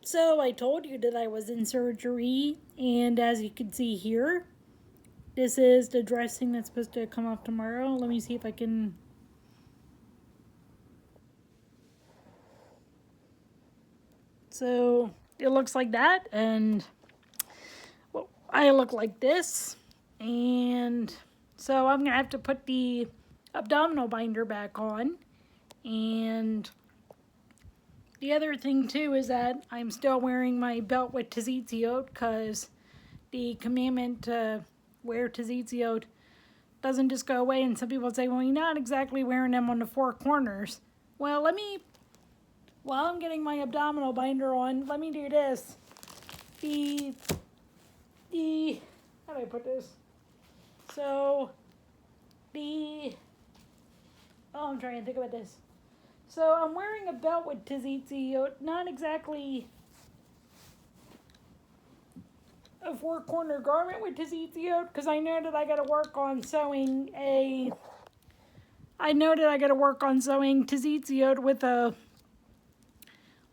So I told you that I was in surgery, and as you can see here, this is the dressing that's supposed to come off tomorrow. Let me see if I can... So it looks like that, and well, I look like this, and so I'm gonna have to put the abdominal binder back on. And the other thing too is that I'm still wearing my belt with tzitzit because the commandment to wear tzitzit doesn't just go away. And some people say, well, you're not exactly wearing them on the four corners. Well, while I'm getting my abdominal binder on, let me do this. How do I put this? So, I'm trying to think about this. So I'm wearing a belt with tzitzit, not exactly a four-corner garment with tzitzit, because I know that I got to work on sewing tzitzit with a...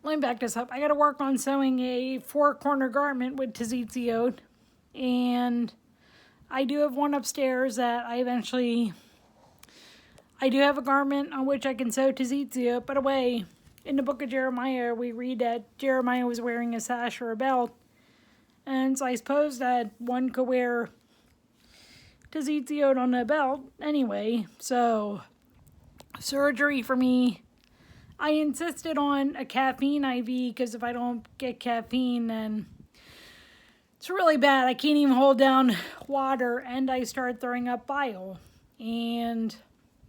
Let me back this up. I got to work on sewing a four-corner garment with tzitzit, and I do have one upstairs that I do have a garment on which I can sew tzitzit. By the way, in the book of Jeremiah, we read that Jeremiah was wearing a sash or a belt. And so I suppose that one could wear tzitzit on a belt anyway. So, surgery for me, I insisted on a caffeine IV because if I don't get caffeine, then it's really bad. I can't even hold down water, and I start throwing up bile. And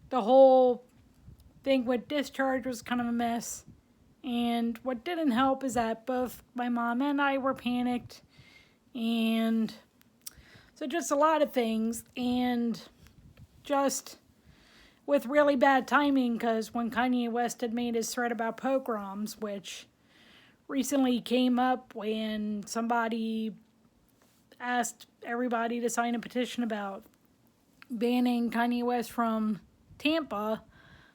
the whole thing with discharge was kind of a mess. And what didn't help is that both my mom and I were panicked. And so just a lot of things. And just with really bad timing, because when Kanye West had made his threat about pogroms, which recently came up when somebody asked everybody to sign a petition about banning Kanye West from Tampa.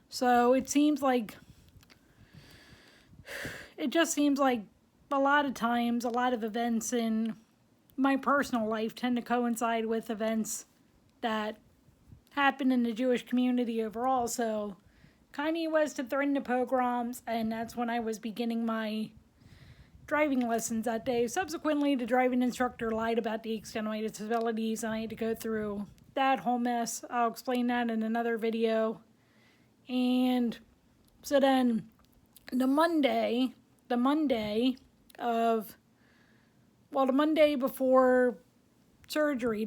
So it just seems like a lot of times, a lot of events in my personal life tend to coincide with events that happen in the Jewish community overall. So Kanye West had threatened the pogroms, and that's when I was beginning my driving lessons that day. Subsequently, the driving instructor lied about the extent of my disabilities, and I had to go through that whole mess. I'll explain that in another video. And so then the Monday before surgery,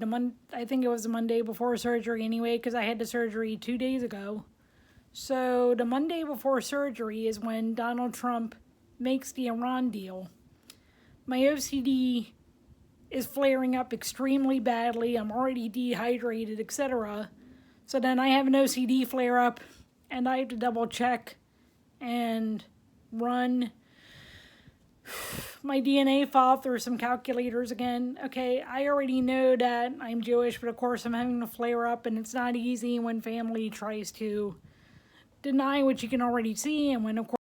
I think it was the Monday before surgery anyway, because I had the surgery 2 days ago. So the Monday before surgery is when Donald Trump makes the Iran deal. My OCD is flaring up extremely badly. I'm already dehydrated, etc. So then I have an OCD flare up, and I have to double check and run my DNA file through some calculators again. Okay, I already know that I'm Jewish, but of course I'm having a flare up, and it's not easy when family tries to deny what you can already see, and when of course